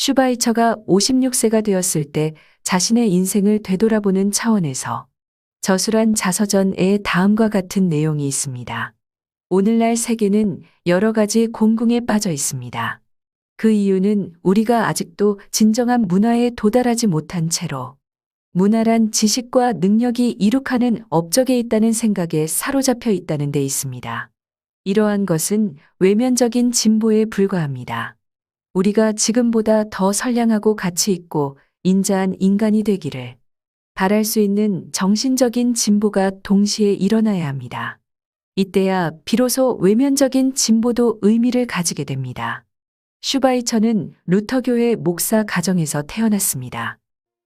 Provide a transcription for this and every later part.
슈바이처가 56세가 되었을 때 자신의 인생을 되돌아보는 차원에서 저술한 자서전에 다음과 같은 내용이 있습니다. 오늘날 세계는 여러 가지 공궁에 빠져 있습니다. 그 이유는 우리가 아직도 진정한 문화에 도달하지 못한 채로 문화란 지식과 능력이 이룩하는 업적에 있다는 생각에 사로잡혀 있다는 데 있습니다. 이러한 것은 외면적인 진보에 불과합니다. 우리가 지금보다 더 선량하고 가치 있고 인자한 인간이 되기를 바랄 수 있는 정신적인 진보가 동시에 일어나야 합니다. 이때야 비로소 외면적인 진보도 의미를 가지게 됩니다. 슈바이처는 루터교회 목사 가정에서 태어났습니다.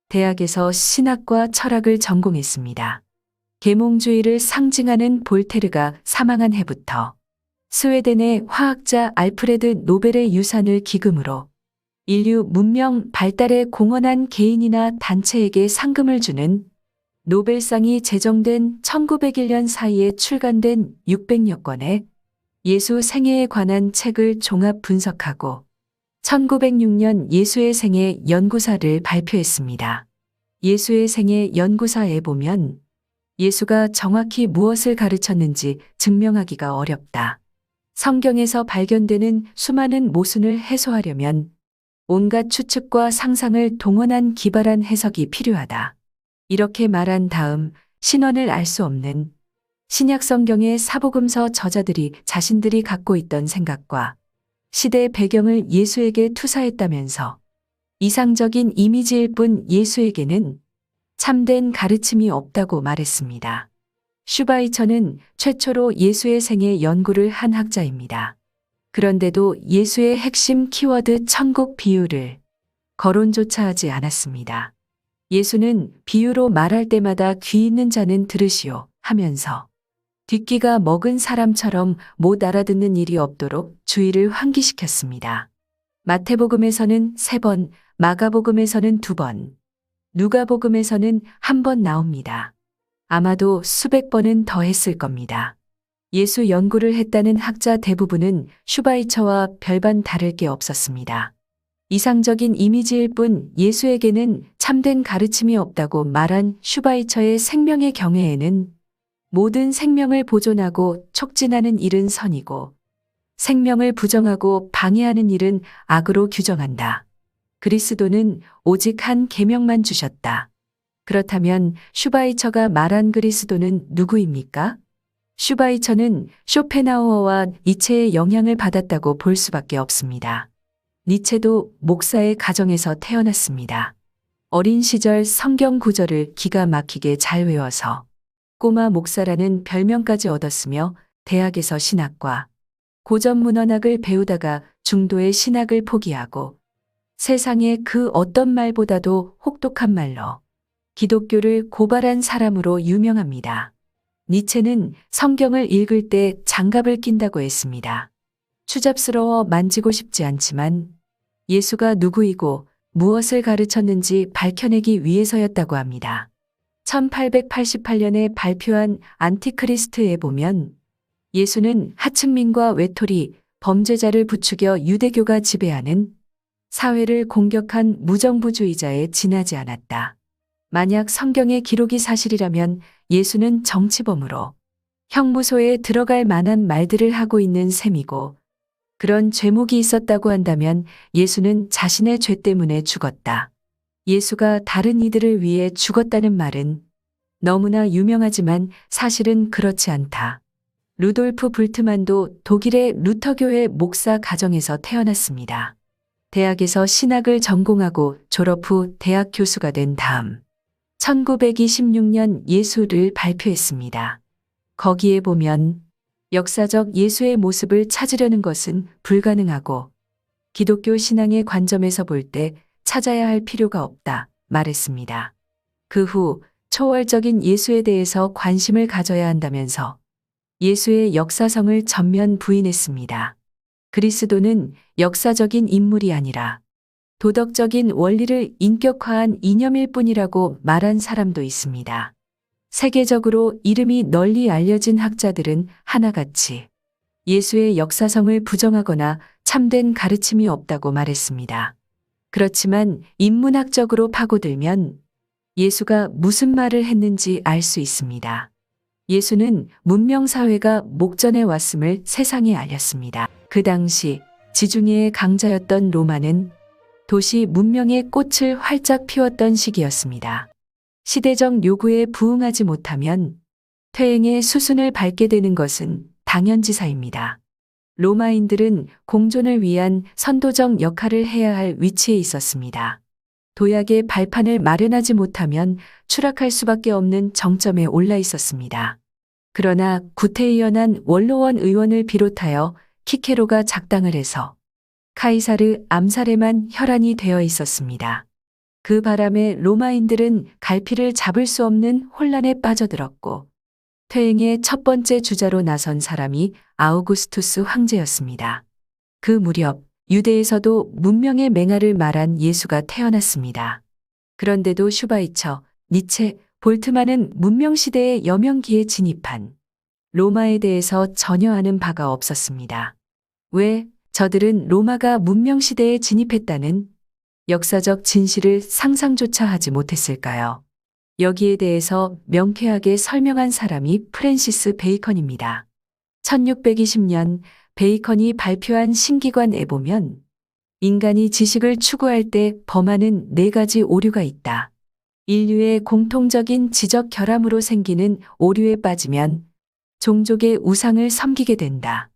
대학에서 신학과 철학을 전공했습니다. 계몽주의를 상징하는 볼테르가 사망한 해부터 스웨덴의 화학자 알프레드 노벨의 유산을 기금으로 인류 문명 발달에 공헌한 개인이나 단체에게 상금을 주는 노벨상이 제정된 1901년 사이에 출간된 600여 권의 예수 생애에 관한 책을 종합 분석하고 1906년 예수의 생애 연구사를 발표했습니다. 예수의 생애 연구사에 보면 예수가 정확히 무엇을 가르쳤는지 증명하기가 어렵다. 성경에서 발견되는 수많은 모순을 해소하려면 온갖 추측과 상상을 동원한 기발한 해석이 필요하다. 이렇게 말한 다음 신원을 알 수 없는 신약 성경의 사복음서 저자들이 자신들이 갖고 있던 생각과 시대의 배경을 예수에게 투사했다면서 이상적인 이미지일 뿐 예수에게는 참된 가르침이 없다고 말했습니다. 슈바이처는 최초로 예수의 생애 연구를 한 학자입니다. 그런데도 예수의 핵심 키워드 천국 비유를 거론조차 하지 않았습니다. 예수는 비유로 말할 때마다 귀 있는 자는 들으시오 하면서 뒷귀가 먹은 사람처럼 못 알아듣는 일이 없도록 주의를 환기시켰습니다. 마태복음에서는 3번, 마가복음에서는 2번, 누가복음에서는 1번 나옵니다. 아마도 수백 번은 더 했을 겁니다. 예수 연구를 했다는 학자 대부분은 슈바이처와 별반 다를 게 없었습니다. 이상적인 이미지일 뿐 예수에게는 참된 가르침이 없다고 말한 슈바이처의 생명의 경외에는 모든 생명을 보존하고 촉진하는 일은 선이고 생명을 부정하고 방해하는 일은 악으로 규정한다. 그리스도는 오직 한 계명만 주셨다. 그렇다면 슈바이처가 말한 그리스도는 누구입니까? 슈바이처는 쇼펜하우어와 니체의 영향을 받았다고 볼 수밖에 없습니다. 니체도 목사의 가정에서 태어났습니다. 어린 시절 성경 구절을 기가 막히게 잘 외워서 꼬마 목사라는 별명까지 얻었으며 대학에서 신학과 고전 문헌학을 배우다가 중도의 신학을 포기하고 세상의 그 어떤 말보다도 혹독한 말로 기독교를 고발한 사람으로 유명합니다. 니체는 성경을 읽을 때 장갑을 낀다고 했습니다. 추잡스러워 만지고 싶지 않지만 예수가 누구이고 무엇을 가르쳤는지 밝혀내기 위해서였다고 합니다. 1888년에 발표한 안티크리스트에 보면 예수는 하층민과 외톨이, 범죄자를 부추겨 유대교가 지배하는 사회를 공격한 무정부주의자에 지나지 않았다. 만약 성경의 기록이 사실이라면 예수는 정치범으로 형무소에 들어갈 만한 말들을 하고 있는 셈이고 그런 죄목이 있었다고 한다면 예수는 자신의 죄 때문에 죽었다. 예수가 다른 이들을 위해 죽었다는 말은 너무나 유명하지만 사실은 그렇지 않다. 루돌프 불트만도 독일의 루터교회 목사 가정에서 태어났습니다. 대학에서 신학을 전공하고 졸업 후 대학 교수가 된 다음 1926년 예수를 발표했습니다. 거기에 보면 역사적 예수의 모습을 찾으려는 것은 불가능하고 기독교 신앙의 관점에서 볼 때 찾아야 할 필요가 없다 말했습니다. 그 후 초월적인 예수에 대해서 관심을 가져야 한다면서 예수의 역사성을 전면 부인했습니다. 그리스도는 역사적인 인물이 아니라 도덕적인 원리를 인격화한 이념일 뿐이라고 말한 사람도 있습니다. 세계적으로 이름이 널리 알려진 학자들은 하나같이 예수의 역사성을 부정하거나 참된 가르침이 없다고 말했습니다. 그렇지만 인문학적으로 파고들면 예수가 무슨 말을 했는지 알 수 있습니다. 예수는 문명사회가 목전에 왔음을 세상에 알렸습니다. 그 당시 지중해의 강자였던 로마는 도시 문명의 꽃을 활짝 피웠던 시기였습니다. 시대적 요구에 부응하지 못하면 퇴행의 수순을 밟게 되는 것은 당연지사입니다. 로마인들은 공존을 위한 선도적 역할을 해야 할 위치에 있었습니다. 도약의 발판을 마련하지 못하면 추락할 수밖에 없는 정점에 올라 있었습니다. 그러나 구태의연한 원로원 의원을 비롯하여 키케로가 작당을 해서 카이사르 암살에만 혈안이 되어 있었습니다. 그 바람에 로마인들은 갈피를 잡을 수 없는 혼란에 빠져들었고 퇴행의 첫 번째 주자로 나선 사람이 아우구스투스 황제였습니다. 그 무렵 유대에서도 문명의 맹아를 말한 예수가 태어났습니다. 그런데도 슈바이처, 니체, 볼트만은 문명시대의 여명기에 진입한 로마에 대해서 전혀 아는 바가 없었습니다. 왜 저들은 로마가 문명시대에 진입했다는 역사적 진실을 상상조차 하지 못했을까요? 여기에 대해서 명쾌하게 설명한 사람이 프랜시스 베이컨입니다. 1620년 베이컨이 발표한 신기관에 보면 인간이 지식을 추구할 때 범하는 4가지 오류가 있다. 인류의 공통적인 지적 결함으로 생기는 오류에 빠지면 종족의 우상을 섬기게 된다.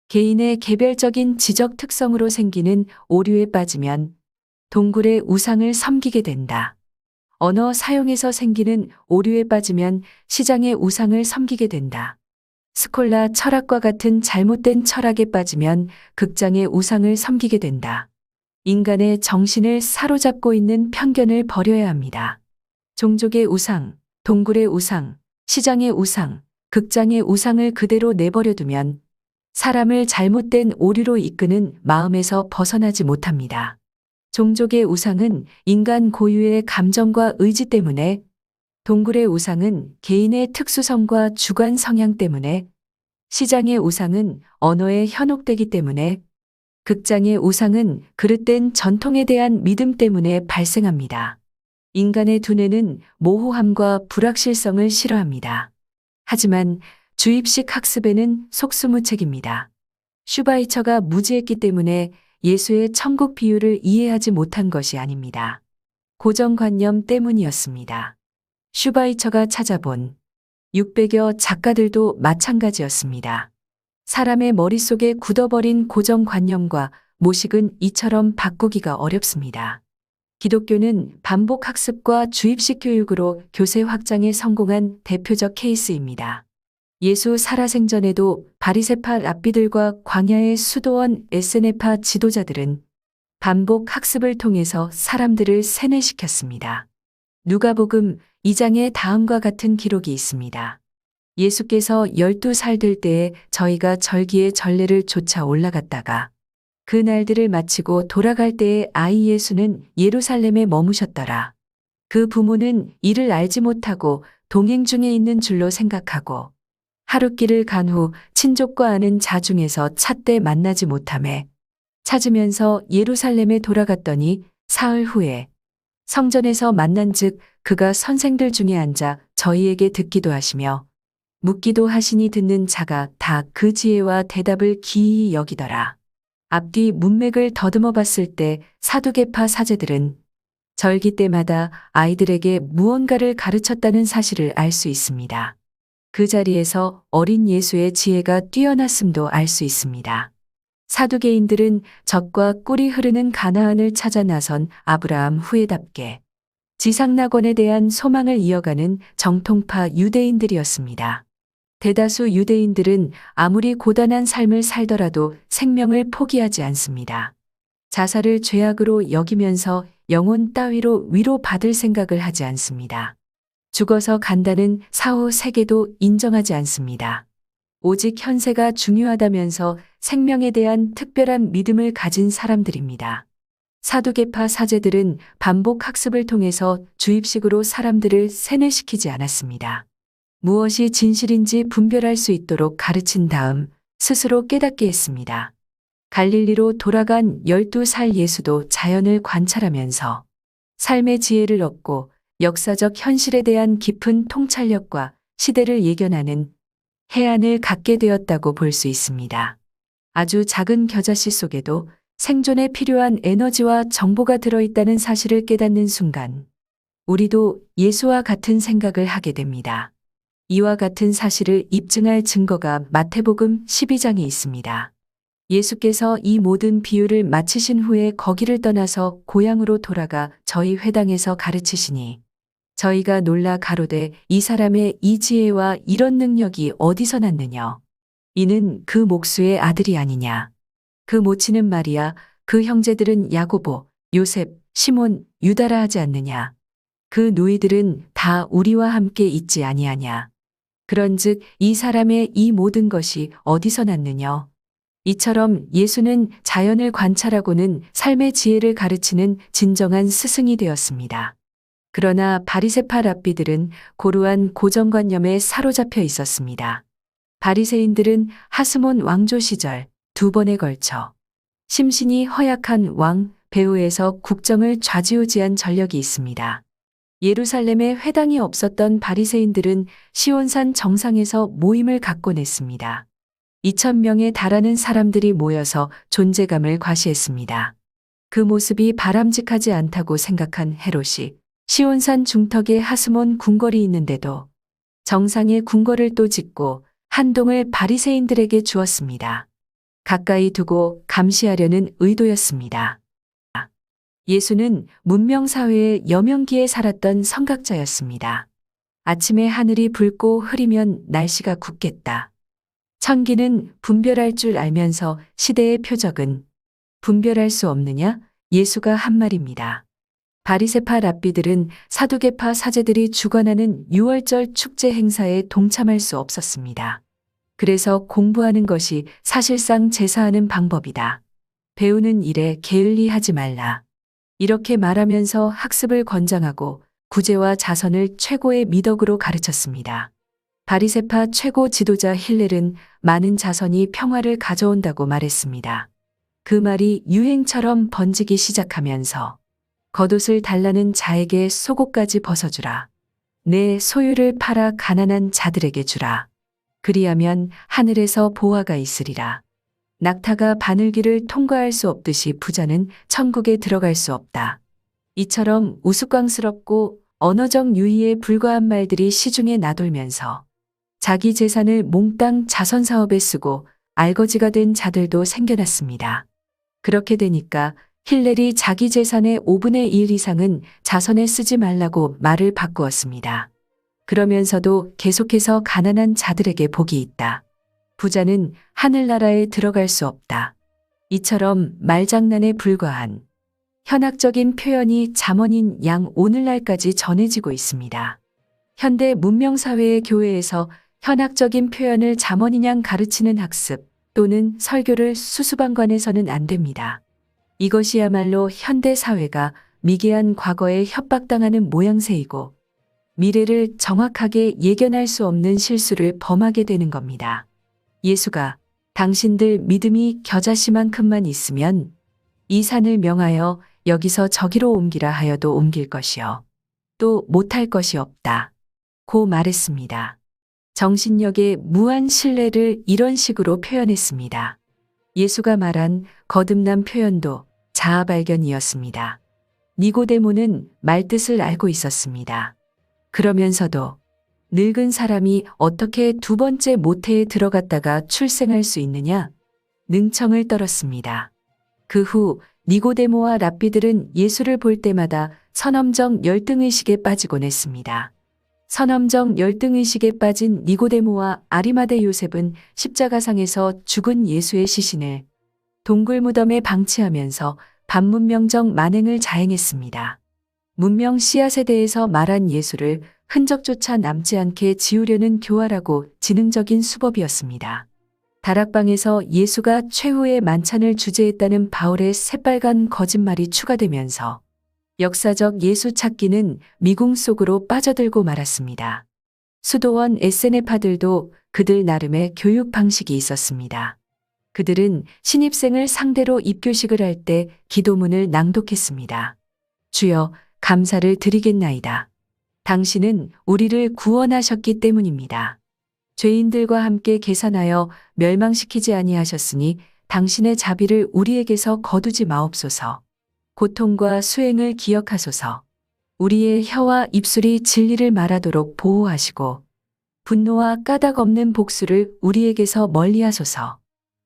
개인의 개별적인 지적 특성으로 생기는 오류에 빠지면 동굴의 우상을 섬기게 된다. 언어 사용에서 생기는 오류에 빠지면 시장의 우상을 섬기게 된다. 스콜라 철학과 같은 잘못된 철학에 빠지면 극장의 우상을 섬기게 된다. 인간의 정신을 사로잡고 있는 편견을 버려야 합니다. 종족의 우상, 동굴의 우상, 시장의 우상, 극장의 우상을 그대로 내버려 두면 사람을 잘못된 오류로 이끄는 마음에서 벗어나지 못합니다. 종족의 우상은 인간 고유의 감정과 의지 때문에, 동굴의 우상은 개인의 특수성과 주관 성향 때문에, 시장의 우상은 언어에 현혹되기 때문에, 극장의 우상은 그릇된 전통에 대한 믿음 때문에 발생합니다. 인간의 두뇌는 모호함과 불확실성을 싫어합니다. 하지만 주입식 학습에는 속수무책입니다. 슈바이처가 무지했기 때문에 예수의 천국 비유를 이해하지 못한 것이 아닙니다. 고정관념 때문이었습니다. 슈바이처가 찾아본 600여 작가들도 마찬가지였습니다. 사람의 머릿속에 굳어버린 고정관념과 모식은 이처럼 바꾸기가 어렵습니다. 기독교는 반복 학습과 주입식 교육으로 교세 확장에 성공한 대표적 케이스입니다. 예수 살아생전에도 바리새파 랍비들과 광야의 수도원 에스네파 지도자들은 반복 학습을 통해서 사람들을 세뇌시켰습니다. 누가복음 2장에 다음과 같은 기록이 있습니다. 예수께서 12살 될 때에 저희가 절기의 전례를 쫓아 올라갔다가 그 날들을 마치고 돌아갈 때에 아이 예수는 예루살렘에 머무셨더라. 그 부모는 이를 알지 못하고 동행 중에 있는 줄로 생각하고 하룻길을 간 후 친족과 아는 자 중에서 찻때 만나지 못하매 찾으면서 예루살렘에 돌아갔더니 사흘 후에 성전에서 만난즉 그가 선생들 중에 앉아 저희에게 듣기도 하시며 묻기도 하시니 듣는 자가 다 그 지혜와 대답을 기이히 여기더라. 앞뒤 문맥을 더듬어 봤을 때 사두개파 사제들은 절기 때마다 아이들에게 무언가를 가르쳤다는 사실을 알 수 있습니다. 그 자리에서 어린 예수의 지혜가 뛰어났음도 알 수 있습니다. 사두개인들은 젖과 꿀이 흐르는 가나안을 찾아 나선 아브라함 후예답게 지상낙원에 대한 소망을 이어가는 정통파 유대인들이었습니다. 대다수 유대인들은 아무리 고단한 삶을 살더라도 생명을 포기하지 않습니다. 자살을 죄악으로 여기면서 영혼 따위로 위로받을 생각을 하지 않습니다. 죽어서 간다는 사후 세계도 인정하지 않습니다. 오직 현세가 중요하다면서 생명에 대한 특별한 믿음을 가진 사람들입니다. 사두개파 사제들은 반복 학습을 통해서 주입식으로 사람들을 세뇌시키지 않았습니다. 무엇이 진실인지 분별할 수 있도록 가르친 다음 스스로 깨닫게 했습니다. 갈릴리로 돌아간 12살 예수도 자연을 관찰하면서 삶의 지혜를 얻고 역사적 현실에 대한 깊은 통찰력과 시대를 예견하는 해안을 갖게 되었다고 볼 수 있습니다. 아주 작은 겨자씨 속에도 생존에 필요한 에너지와 정보가 들어있다는 사실을 깨닫는 순간, 우리도 예수와 같은 생각을 하게 됩니다. 이와 같은 사실을 입증할 증거가 마태복음 12장에 있습니다. 예수께서 이 모든 비유를 마치신 후에 거기를 떠나서 고향으로 돌아가 저희 회당에서 가르치시니 저희가 놀라 가로되 이 사람의 이 지혜와 이런 능력이 어디서 났느냐? 이는 그 목수의 아들이 아니냐? 그 모친은 마리아, 그 형제들은 야고보, 요셉, 시몬, 유다라 하지 않느냐? 그 누이들은 다 우리와 함께 있지 아니하냐? 그런즉 이 사람의 이 모든 것이 어디서 났느냐? 이처럼 예수는 자연을 관찰하고는 삶의 지혜를 가르치는 진정한 스승이 되었습니다. 그러나 바리새파 랍비들은 고루한 고정관념에 사로잡혀 있었습니다. 바리새인들은 하스몬 왕조 시절 2번에 걸쳐 심신이 허약한 왕 베우에서 국정을 좌지우지한 전력이 있습니다. 예루살렘에 회당이 없었던 바리새인들은 시온산 정상에서 모임을 갖곤 했습니다. 2,000명에 달하는 사람들이 모여서 존재감을 과시했습니다. 그 모습이 바람직하지 않다고 생각한 헤롯이 시온산 중턱에 하스몬 궁궐이 있는데도 정상에 궁궐을 또 짓고 한 동을 바리새인들에게 주었습니다. 가까이 두고 감시하려는 의도였습니다. 예수는 문명사회의 여명기에 살았던 선각자였습니다. 아침에 하늘이 붉고 흐리면 날씨가 굳겠다. 천기는 분별할 줄 알면서 시대의 표적은 분별할 수 없느냐? 예수가 한 말입니다. 바리새파 랍비들은 사두개파 사제들이 주관하는 유월절 축제 행사에 동참할 수 없었습니다. 그래서 공부하는 것이 사실상 제사하는 방법이다. 배우는 일에 게을리하지 말라. 이렇게 말하면서 학습을 권장하고 구제와 자선을 최고의 미덕으로 가르쳤습니다. 바리새파 최고 지도자 힐렐은 많은 자선이 평화를 가져온다고 말했습니다. 그 말이 유행처럼 번지기 시작하면서 겉옷을 달라는 자에게 속옷까지 벗어주라. 내 소유를 팔아 가난한 자들에게 주라. 그리하면 하늘에서 보화가 있으리라. 낙타가 바늘길을 통과할 수 없듯이 부자는 천국에 들어갈 수 없다. 이처럼 우스꽝스럽고 언어적 유희에 불과한 말들이 시중에 나돌면서 자기 재산을 몽땅 자선사업에 쓰고 알거지가 된 자들도 생겨났습니다. 그렇게 되니까 힐렐이 자기 재산의 5분의 1 이상은 자선에 쓰지 말라고 말을 바꾸었습니다. 그러면서도 계속해서 가난한 자들에게 복이 있다. 부자는 하늘나라에 들어갈 수 없다. 이처럼 말장난에 불과한 현학적인 표현이 잠언인 양 오늘날까지 전해지고 있습니다. 현대 문명사회의 교회에서 현학적인 표현을 잠언인양 가르치는 학습 또는 설교를 수수방관해서는 안 됩니다. 이것이야말로 현대 사회가 미개한 과거에 협박당하는 모양새이고 미래를 정확하게 예견할 수 없는 실수를 범하게 되는 겁니다. 예수가 당신들 믿음이 겨자씨만큼만 있으면 이 산을 명하여 여기서 저기로 옮기라 하여도 옮길 것이요. 또 못할 것이 없다. 고 말했습니다. 정신력의 무한 신뢰를 이런 식으로 표현했습니다. 예수가 말한 거듭난 표현도 자아 발견이었습니다. 니고데모는 말뜻을 알고 있었습니다. 그러면서도 늙은 사람이 어떻게 2번째 모태에 들어갔다가 출생할 수 있느냐? 능청을 떨었습니다. 그 후 니고데모와 랍비들은 예수를 볼 때마다 선엄적 열등의식에 빠지곤 했습니다. 선엄적 열등의식에 빠진 니고데모와 아리마대 요셉은 십자가상에서 죽은 예수의 시신을 동굴 무덤에 방치하면서 반문명적 만행을 자행했습니다. 문명 씨앗에 대해서 말한 예수를 흔적조차 남지 않게 지우려는 교활하고 지능적인 수법이었습니다. 다락방에서 예수가 최후의 만찬을 주재했다는 바울의 새빨간 거짓말이 추가되면서 역사적 예수 찾기는 미궁 속으로 빠져들고 말았습니다. 수도원 SNF파들도 그들 나름의 교육 방식이 있었습니다. 그들은 신입생을 상대로 입교식을 할 때 기도문을 낭독했습니다. 주여, 감사를 드리겠나이다. 당신은 우리를 구원하셨기 때문입니다. 죄인들과 함께 계산하여 멸망시키지 아니하셨으니 당신의 자비를 우리에게서 거두지 마옵소서. 고통과 수행을 기억하소서. 우리의 혀와 입술이 진리를 말하도록 보호하시고 분노와 까닭 없는 복수를 우리에게서 멀리하소서.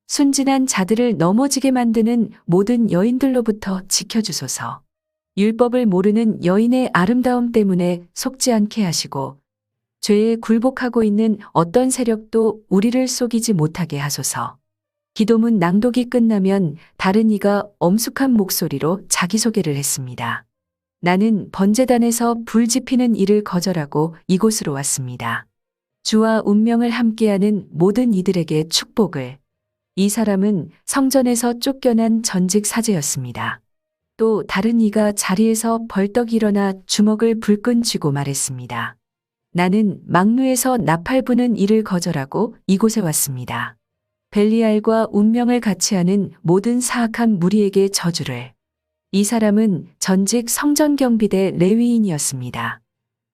순진한 자들을 넘어지게 만드는 모든 여인들로부터 지켜주소서. 율법을 모르는 여인의 아름다움 때문에 속지 않게 하시고 죄에 굴복하고 있는 어떤 세력도 우리를 속이지 못하게 하소서. 기도문 낭독이 끝나면 다른 이가 엄숙한 목소리로 자기소개를 했습니다. 나는 번제단에서 불 지피는 일을 거절하고 이곳으로 왔습니다. 주와 운명을 함께하는 모든 이들에게 축복을. 이 사람은 성전에서 쫓겨난 전직 사제였습니다. 또 다른 이가 자리에서 벌떡 일어나 주먹을 불끈 쥐고 말했습니다. 나는 망루에서 나팔 부는 일을 거절하고 이곳에 왔습니다. 벨리알과 운명을 같이 하는 모든 사악한 무리에게 저주를. 이 사람은 전직 성전경비대 레위인이었습니다.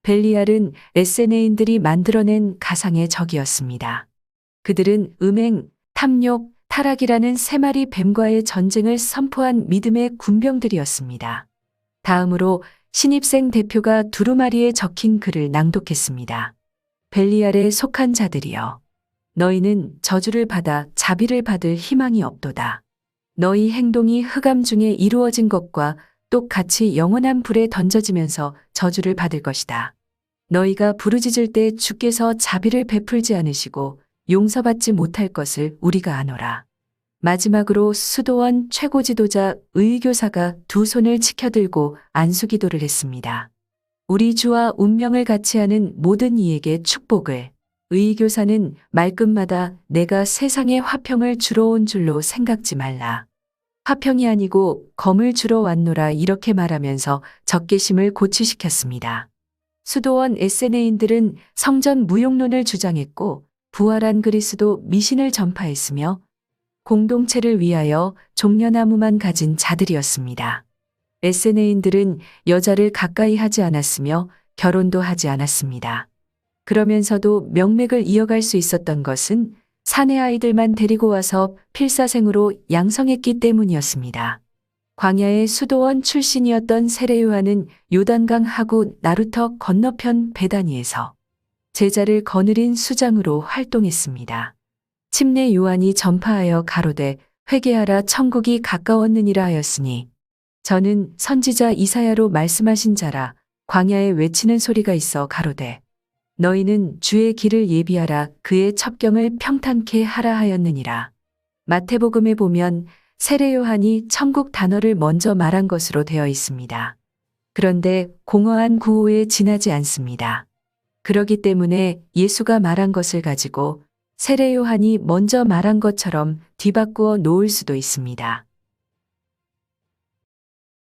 벨리알은 에세네인들이 만들어낸 가상의 적이었습니다. 그들은 음행, 탐욕, 타락이라는 세 마리 뱀과의 전쟁을 선포한 믿음의 군병들이었습니다. 다음으로 신입생 대표가 두루마리에 적힌 글을 낭독했습니다. 벨리알에 속한 자들이여. 너희는 저주를 받아 자비를 받을 희망이 없도다. 너희 행동이 흑암 중에 이루어진 것과 똑같이 영원한 불에 던져지면서 저주를 받을 것이다. 너희가 부르짖을 때 주께서 자비를 베풀지 않으시고 용서받지 못할 것을 우리가 아노라. 마지막으로 수도원 최고 지도자 의교사가 두 손을 치켜들고 안수기도를 했습니다. 우리 주와 운명을 같이 하는 모든 이에게 축복을. 의교사는 말끝마다 내가 세상에 화평을 주러 온 줄로 생각지 말라. 화평이 아니고 검을 주러 왔노라 이렇게 말하면서 적개심을 고취시켰습니다. 수도원 에세네인들은 성전 무용론을 주장했고 부활한 그리스도 미신을 전파했으며 공동체를 위하여 종려나무만 가진 자들이었습니다. 에세네인들은 여자를 가까이 하지 않았으며 결혼도 하지 않았습니다. 그러면서도 명맥을 이어갈 수 있었던 것은 사내 아이들만 데리고 와서 필사생으로 양성했기 때문이었습니다. 광야의 수도원 출신이었던 세례 요한은 요단강 하구 나루터 건너편 베다니에서 제자를 거느린 수장으로 활동했습니다. 침례 요한이 전파하여 가로되 회개하라 천국이 가까웠느니라 하였으니 저는 선지자 이사야로 말씀하신 자라. 광야에 외치는 소리가 있어 가로되 너희는 주의 길을 예비하라 그의 첩경을 평탄케 하라 하였느니라. 마태복음에 보면 세례 요한이 천국 단어를 먼저 말한 것으로 되어 있습니다. 그런데 공허한 구호에 지나지 않습니다. 그러기 때문에 예수가 말한 것을 가지고 세례 요한이 먼저 말한 것처럼 뒤바꾸어 놓을 수도 있습니다.